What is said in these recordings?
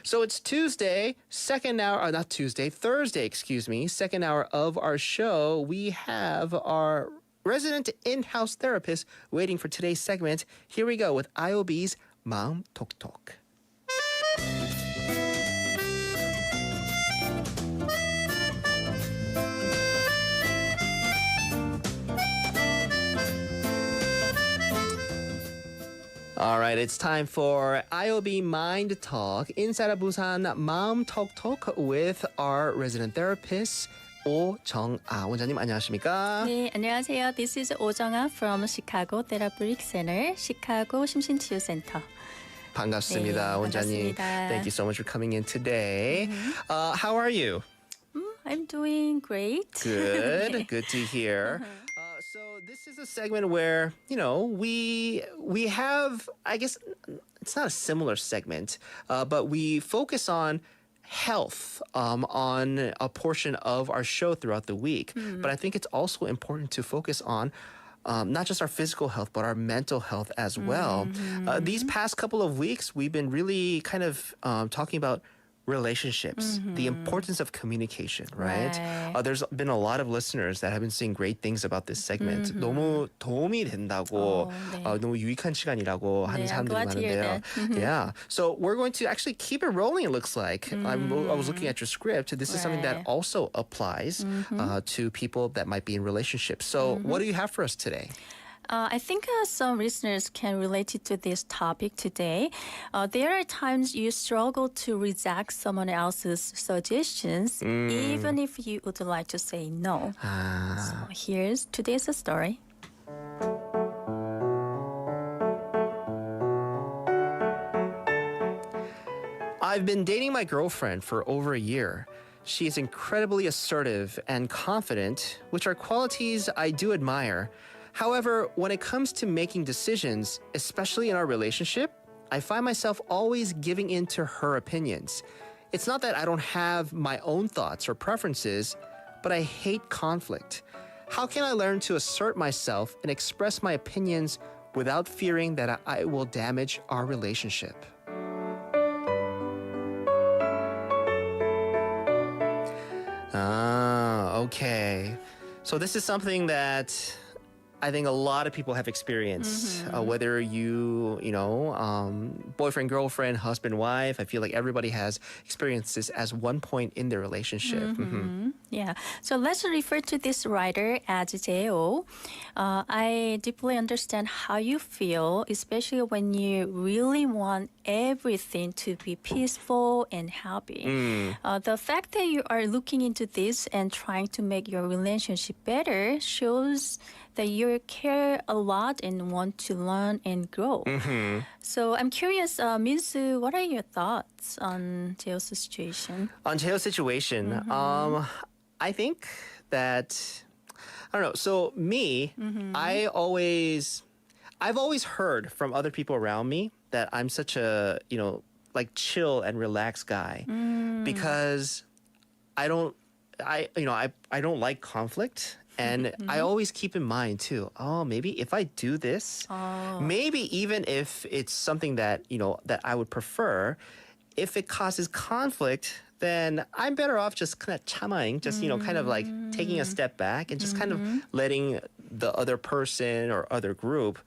So it's Tuesday, second hour, not Tuesday, Thursday, excuse me, second hour of our show. We have our resident in-house therapist waiting for today's segment. Here we go with IOB's 마음톡톡. All right, it's time for IOB Mind Talk inside of Busan 마음톡톡 with our resident therapist 오정아 원장님 안녕하십니까? 네, 안녕하세요. This is 오정아 from Chicago Therapeutic Center, 시카고 심신치유센터. 반갑습니다, 네, 원장님. 반갑습니다. Thank you so much for coming in today. How are you? I'm doing great. Good, good to hear. So this is a segment where, we have, I guess, it's not a similar segment, but we focus on health on a portion of our show throughout the week. But I think it's also important to focus on not just our physical health, but our mental health as well. These past couple of weeks, we've been really kind of talking about relationships, the importance of communication, right? There's been a lot of listeners that have been saying great things about this segment. 너무 도움이 된다고, 네. 너무 유익한 시간이라고 하는 네, I'm 사람들이 glad to hear 많은데요. that. Yeah, so we're going to actually keep it rolling, it looks like. I was looking at your script. This is something that Right. also applies to people that might be in relationships. So what do you have for us today? I think some listeners can relate to this topic today. There are times you struggle to reject someone else's suggestions, even if you would like to say no. So here's today's story. I've been dating my girlfriend for over a year. She is incredibly assertive and confident, which are qualities I do admire. However, when it comes to making decisions, especially in our relationship, I find myself always giving in to her opinions. It's not that I don't have my own thoughts or preferences, but I hate conflict. How can I learn to assert myself and express my opinions without fearing that I will damage our relationship? Okay. So this is something that I think a lot of people have experienced, whether boyfriend, girlfriend, husband, wife. I feel like everybody has experienced this as one point in their relationship. Yeah, so let's refer to this writer as J.O. I deeply understand how you feel, especially when you really want everything to be peaceful and happy. The fact that you are looking into this and trying to make your relationship better shows that you care a lot and want to learn and grow. So I'm curious, Minsu, what are your thoughts on Jeo's situation? On Jeo's situation, I think that, I don't know. So me, I've always heard from other people around me that I'm such a, like chill and relaxed guy because I don't like conflict. And I always keep in mind too, maybe if I do this, maybe even if it's something that, that I would prefer, if it causes conflict, then I'm better off just kind of chamaing, just, kind of like taking a step back and just kind of letting the other person or other group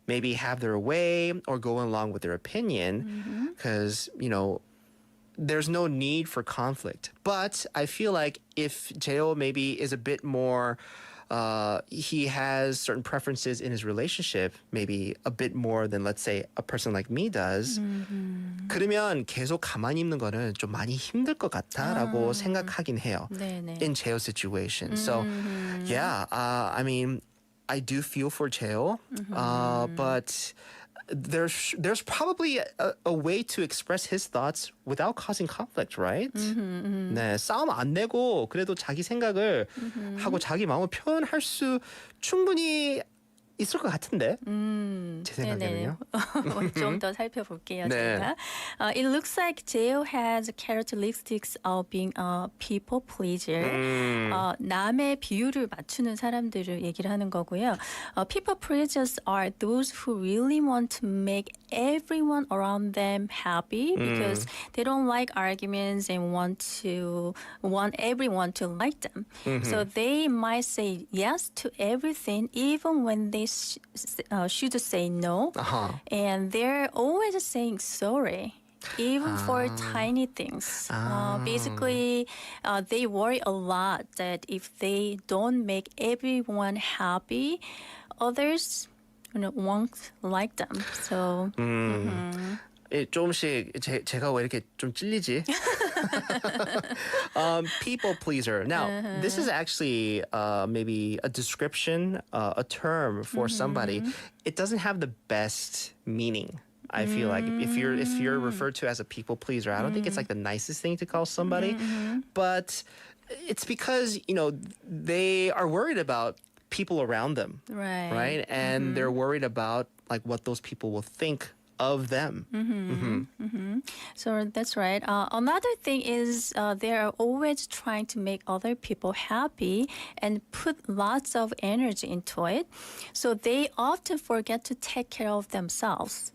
maybe have their way or go along with their opinion because, there's no need for conflict. But I feel like if Jeo maybe is a bit more, he has certain preferences in his relationship, maybe a bit more than, let's say, a person like me does. 그러면 계속 가만히 있는 거는 좀 많이 힘들 것 같다라고 생각하긴 해요. 네네. In Jeo's situation. So, yeah, I mean, I do feel for Jeo, but there's probably a way to express his thoughts without causing conflict, right? 네, 싸움 안 내고 그래도 자기 생각을 하고 자기 마음을 표현할 수 충분히 있을 것 같은데. 제 생각에는요. 좀 더 살펴볼게요. 네. 제가. It looks like Jeo has characteristics of being a people pleaser. 남의 비율을 맞추는 사람들을 얘기를 하는 거고요. People pleasers are those who really want to make everyone around them happy because they don't like arguments and want everyone to like them. So they might say yes to everything even when they should say no. And they're always saying sorry. Even for tiny things. Basically, they worry a lot that if they don't make everyone happy, others won't like them. So, 조금씩 제가 왜 이렇게 좀 찔리지? People pleaser. Now, this is actually maybe a description, a term for somebody. It doesn't have the best meaning. I feel like if you're referred to as a people pleaser, I don't think it's like the nicest thing to call somebody, but it's because they are worried about people around them, right? And they're worried about like what those people will think of them. So that's right. Another thing is they are always trying to make other people happy and put lots of energy into it. So they often forget to take care of themselves.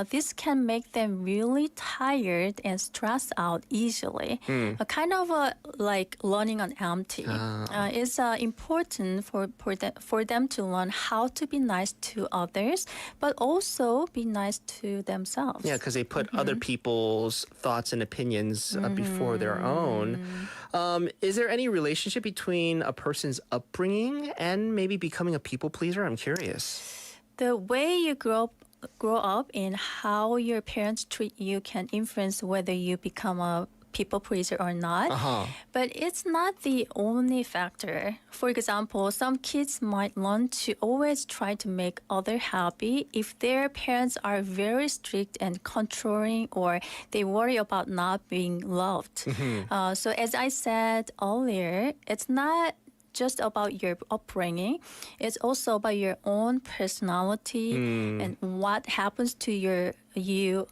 This can make them really tired and stressed out easily. Kind of like running on empty. It's important for them to learn how to be nice to others, but also be nice to themselves. Yeah, because they put other people's thoughts and opinions before their own. Is there any relationship between a person's upbringing and maybe becoming a people pleaser? I'm curious. The way you grow up and how your parents treat you can influence whether you become a people pleaser or not. But it's not the only factor. For example, some kids might learn to always try to make others happy if their parents are very strict and controlling or they worry about not being loved. So as I said earlier, it's not just about your upbringing. It's also about your own personality and what happens to you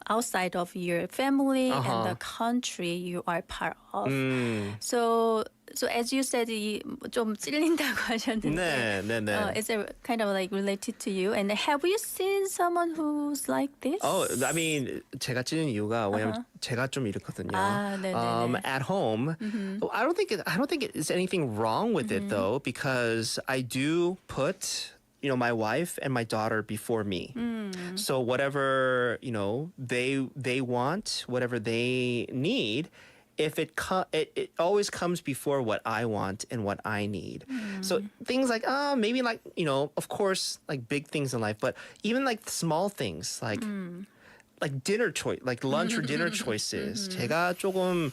outside of your family and the country you are part of. So as you said, 좀 찔린다고 하셨는데, 네. is it kind of like related to you? And have you seen someone who's like this? Oh, I mean, 제가 찌는 이유가 왜냐면 제가 좀 이렇거든요. 네네네. At home, I don't think it's anything wrong with it though, because I do put my wife and my daughter before me. So whatever, they want, whatever they need, if it always comes before what I want and what I need. So things like, maybe like, of course, like big things in life, but even like small things like dinner choice, like lunch or dinner choices. 제가 조금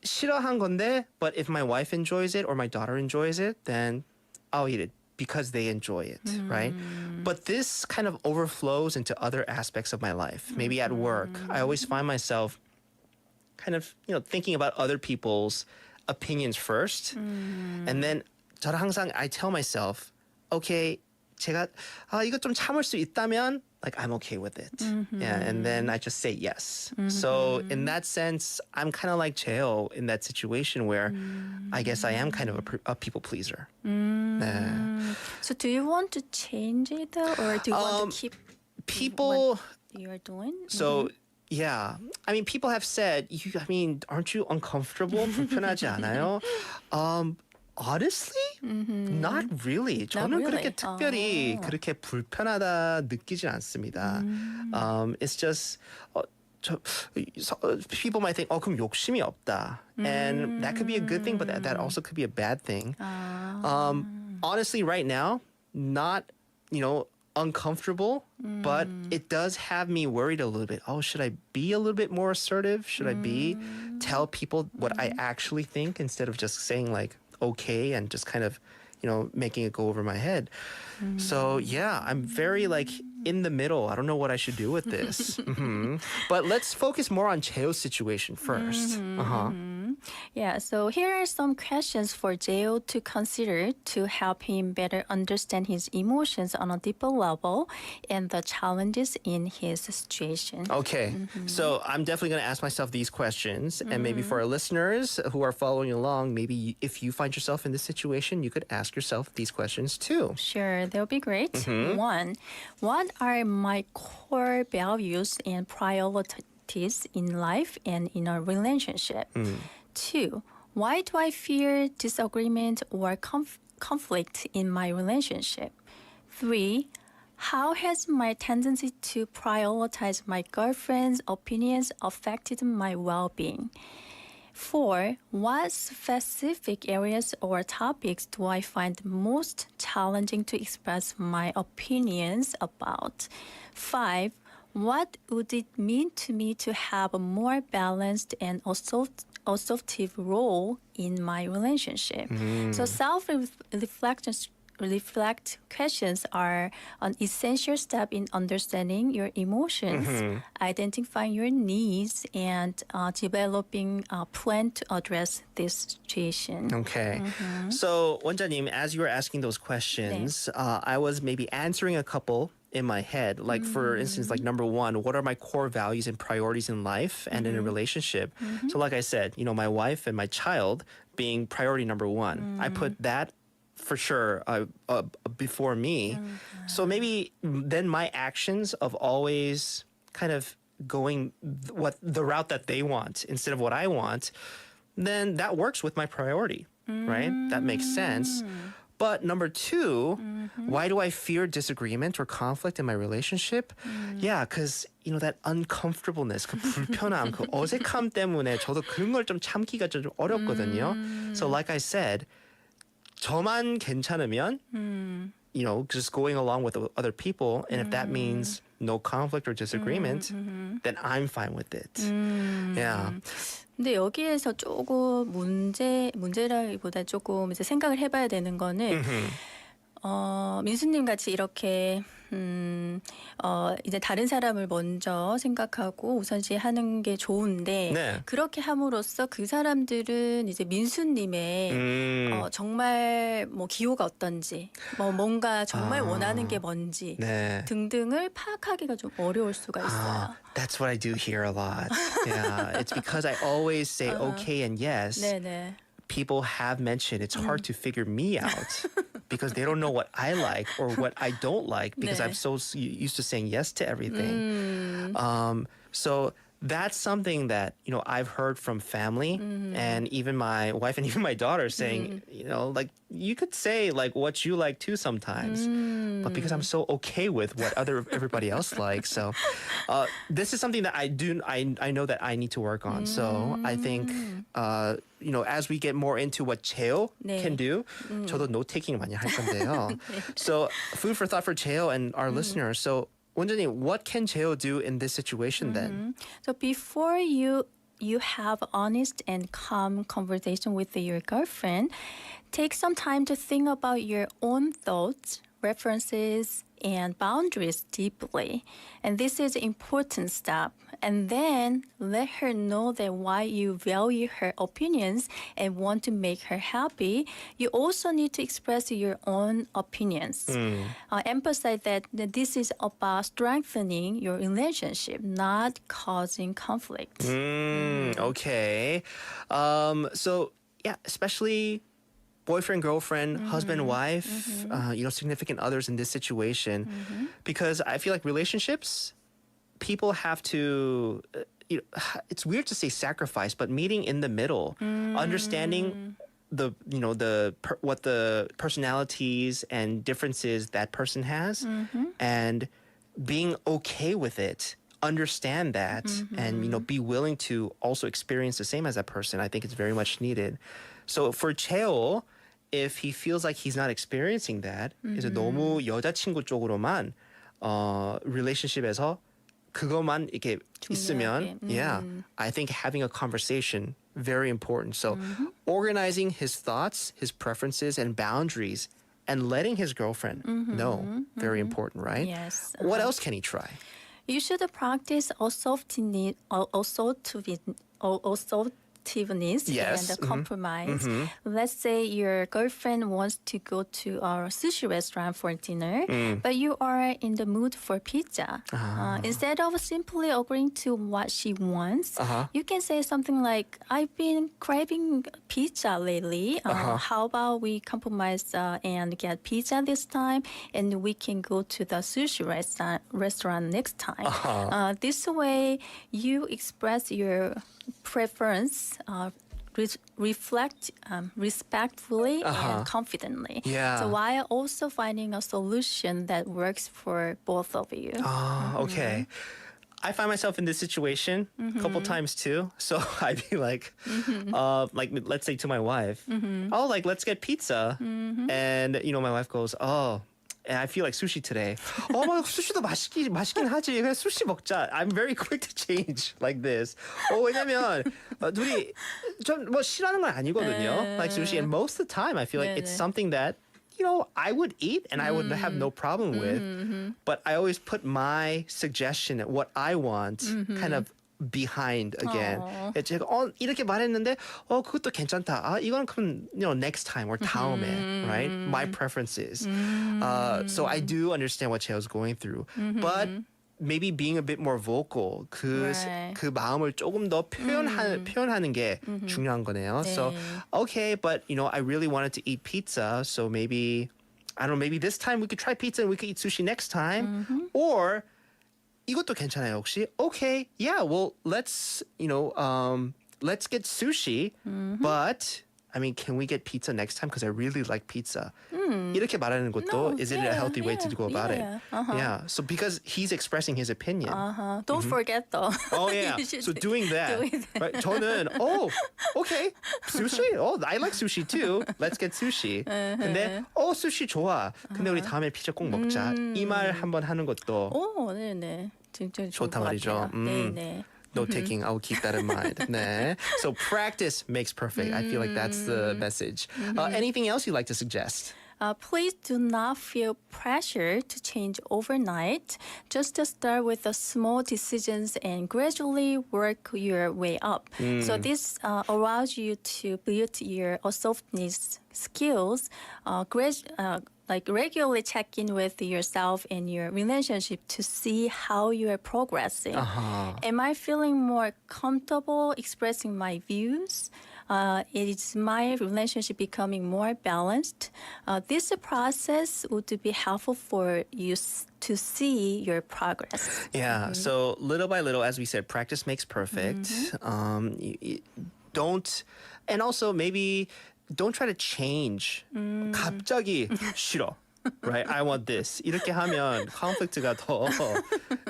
싫어한 건데, but if my wife enjoys it or my daughter enjoys it, then I'll eat it. Because they enjoy it, right? But this kind of overflows into other aspects of my life. Maybe at work, I always find myself kind of, thinking about other people's opinions first. And then 저는 항상 I tell myself, okay, 제가 이거 좀 참을 수 있다면 like I'm okay with it. Yeah, and then I just say yes. So in that sense, I'm kind of like Cheo in that situation where I guess I am kind of a people pleaser. 네. So do you want to change it though, or do you want to keep people what you're doing? So yeah, I mean, people have said, aren't you uncomfortable? 불편하지 않아요? Honestly, not really. 저는 really? 그렇게 특별히 그렇게 불편하다 느끼지 않습니다. It's just people might think, 그럼 욕심이 없다, and that could be a good thing, but that also could be a bad thing. Honestly, right now, not uncomfortable, but it does have me worried a little bit. Should I be a little bit more assertive? Should I tell people what I actually think instead of just saying like okay and just kind of making it go over my head? So yeah, I'm very like in the middle. I don't know what I should do with this. But let's focus more on Cheo's situation first. Yeah, so here are some questions for Jeo to consider to help him better understand his emotions on a deeper level and the challenges in his situation. Okay, so I'm definitely going to ask myself these questions. And maybe for our listeners who are following along, maybe if you find yourself in this situation, you could ask yourself these questions too. Sure, that would be great. One, what are my core values and priorities in life and in a relationship? Two, why do I fear disagreement or conflict in my relationship? Three, how has my tendency to prioritize my girlfriend's opinions affected my well-being? Four, what specific areas or topics do I find most challenging to express my opinions about? Five, what would it mean to me to have a more balanced and assertive role in my relationship? So reflect questions are an essential step in understanding your emotions, identifying your needs, and developing a plan to address this situation. Okay. So, 원장님, as you were asking those questions, I was maybe answering a couple in my head. Like, for instance, like number one, what are my core values and priorities in life and in a relationship? So, like I said, my wife and my child being priority number one. I put that for sure before me. So maybe then my actions of always kind of going the route that they want instead of what I want, then that works with my priority, right? That makes sense. But number two, why do I fear disagreement or conflict in my relationship? Yeah, because that uncomfortableness, 그 불편함, 그 어색함 때문에 저도 그런 걸 좀 참기가 좀 어렵거든요. So like I said, 저만 괜찮으면, just going along with other people, and if that means no conflict or disagreement, then I'm fine with it. Yeah. 근데 여기에서 조금 문제라기보다 조금 이제 생각을 해봐야 되는 거는 민수님 같이 이렇게 이제 다른 사람을 먼저 생각하고 우선시하는 게 좋은데 네. 그렇게 함으로써 그 사람들은 이제 민수님의 정말 뭐 기호가 어떤지 뭔가 정말 원하는 게 뭔지 네. 등등을 파악하기가 좀 어려울 수가 있어요. That's what I do hear a lot. Yeah, it's because I always say okay and yes. 네네. People have mentioned it's hard to figure me out because they don't know what I like or what I don't like because 네. I'm so used to saying yes to everything. So that's something that, I've heard from family and even my wife and even my daughter saying, like you could say like what you like too sometimes, but because I'm so okay with what everybody else likes. So this is something that I know that I need to work on. So I think, as we get more into what Cheo 네. can do, 저도 note-taking 많이 할 건데요. So food for thought for Cheo and our listeners. So 원장님, what can Cheo do in this situation then? So before you have honest and calm conversation with your girlfriend, take some time to think about your own thoughts, references, and boundaries deeply. And this is an important step. And then let her know that why you value her opinions and want to make her happy. You also need to express your own opinions. Emphasize that this is about strengthening your relationship, not causing conflict. Okay. So, yeah, especially boyfriend, girlfriend, husband, wife, significant others in this situation. Because I feel like relationships, people have to, it's weird to say sacrifice, but meeting in the middle, understanding what the personalities and differences that person has, and being okay with it. Understand that and be willing to also experience the same as that person. I think it's very much needed. So for Cheo, if he feels like he's not experiencing that, 이제 너무 여자친구 쪽으로만 relationship에서 그것만 이렇게 있으면, yeah, I think having a conversation very important. So organizing his thoughts, his preferences, and boundaries, and letting his girlfriend know, very important, right? Yes. What else can he try? You should practice assertiveness activeness Yes. and a compromise. Let's say your girlfriend wants to go to a sushi restaurant for dinner, but you are in the mood for pizza. Instead of simply agreeing to what she wants, you can say something like, I've been craving pizza lately. How about we compromise and get pizza this time, and we can go to the sushi restaurant next time. This way, you express your preference, reflect respectfully and confidently. Yeah. So while also finding a solution that works for both of you. Okay. I find myself in this situation a couple times too. So I'd be like, let's say to my wife, oh, like, let's get pizza. And, my wife goes, oh, and I feel like sushi today. 막 수시도 맛있긴 하지. 그냥 수시 먹자. I'm very quick to change like this. 왜냐면 둘이 좀 싫어하는 건 아니거든요. Like sushi, and most of the time I feel like it's something that I would eat and I would have no problem with. But I always put my suggestion, what I want, kind of behind again. 제가 이렇게 말했는데 그것도 괜찮다. 이건 그럼 next time or 다음에, right? My preferences. So I do understand what Cheo's going through, but maybe being a bit more vocal, 그 마음을 조금 더 표현하는 게 중요한 거네요. So okay, but I really wanted to eat pizza, so maybe I don't know, maybe this time we could try pizza and we could eat sushi next time, or 이것도 괜찮아요 혹시? Okay, yeah, well, let's get sushi, but I mean, can we get pizza next time? Because I really like pizza. 이렇게 말하는 것도 is it a healthy way to go about it? Yeah, so because he's expressing his opinion. Don't forget though. Oh yeah, so doing that. Right? 저는 okay, sushi. I like sushi too. Let's get sushi. 근데 sushi 좋아. 근데 우리 다음에 피자 꼭 먹자. 이 말 한번 하는 것도 네네. 진짜 좋단 말이죠. 네네. Note taking, I'll keep that in mind. 네. So practice makes perfect. I feel like that's the message. Anything else you'd like to suggest? Please do not feel pressure to change overnight. Just to start with the small decisions and gradually work your way up. So this allows you to build your assertiveness skills, like regularly check in with yourself and your relationship to see how you are progressing. Am I feeling more comfortable expressing my views? Is my relationship becoming more balanced? This process would be helpful for you to see your progress. Yeah, so little by little, as we said, practice makes perfect. And also maybe don't try to change. 갑자기 싫어. Right, I want this. 이렇게 하면 conflict가 더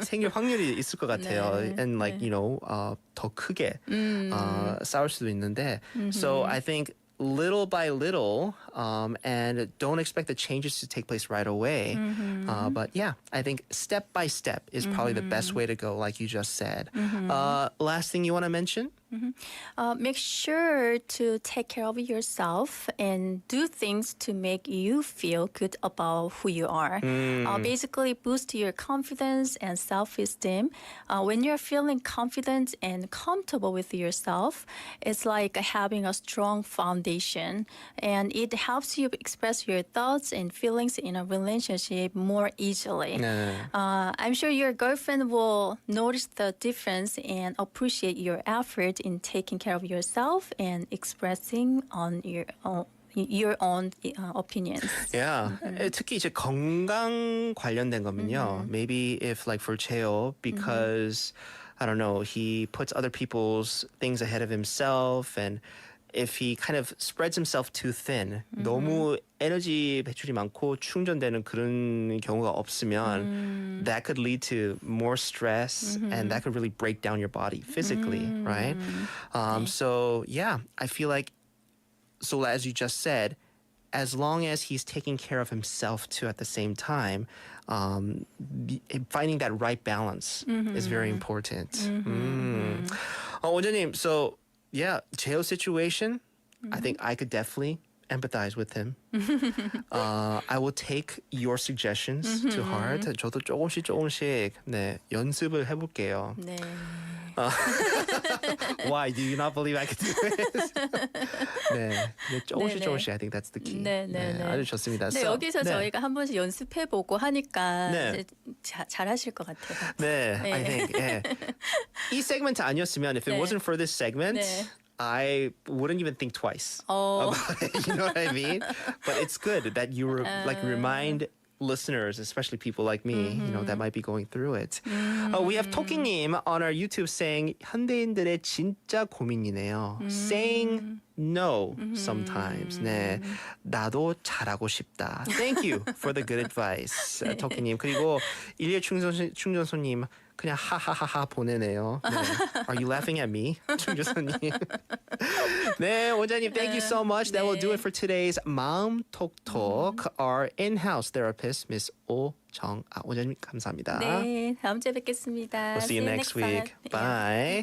생길 확률이 있을 것 같아요. And like, 더 크게 싸울 수도 있는데. So I think little by little, and don't expect the changes to take place right away. But yeah, I think step by step is probably the best way to go, like you just said. Last thing you want to mention? Make sure to take care of yourself and do things to make you feel good about who you are. Basically, boost your confidence and self-esteem. When you're feeling confident and comfortable with yourself, it's like having a strong foundation, and it helps you express your thoughts and feelings in a relationship more easily. I'm sure your girlfriend will notice the difference and appreciate your effort in taking care of yourself and expressing on your own opinions. Yeah. 특히 이제 건강 관련된 거면요. Maybe if like for Cheo, because I don't know, he puts other people's things ahead of himself, and if he kind of spreads himself too thin, 너무 에너지 배출이 많고 충전되는 그런 경우가 없으면 that could lead to more stress, and that could really break down your body physically, right? So yeah, I feel like, so as you just said, as long as he's taking care of himself too at the same time, finding that right balance is very important. 원장님, so yeah, Cheo's situation, I think I could definitely empathize with him. I will take your suggestions to heart. 저도 조금씩 네, 연습을 해볼게요. 네. Why do you not believe I can do this? 네, 네, 조금씩 I think that's the key. 네. 아주 좋습니다. 네, So, 여기서 네. 저희가 한 번씩 연습해보고 하니까 네. 이제 잘하실 것 같아요. 네, 네. I think. 예. 이 segment 아니었으면, if it 네. wasn't for this segment, 네. I wouldn't even think twice about it. You know what I mean? But it's good that you like remind listeners, especially people like me, you know, that might be going through it. We have 토끼님 on our YouTube saying 현대인들의 진짜 고민이네요. Saying no sometimes. 네, 나도 잘하고 싶다. Thank you for the good advice, 토끼님. 그리고 일일 충전소님 그냥 하하하하 보내네요. 네. Are you laughing at me, 충전소님? 네, 원장님, thank you so much. That will do it for today's 마음톡톡. Our in-house therapist, Miss 오정아 원장님 감사합니다. 네, 다음 주에 뵙겠습니다. We'll see you next week. time. Bye.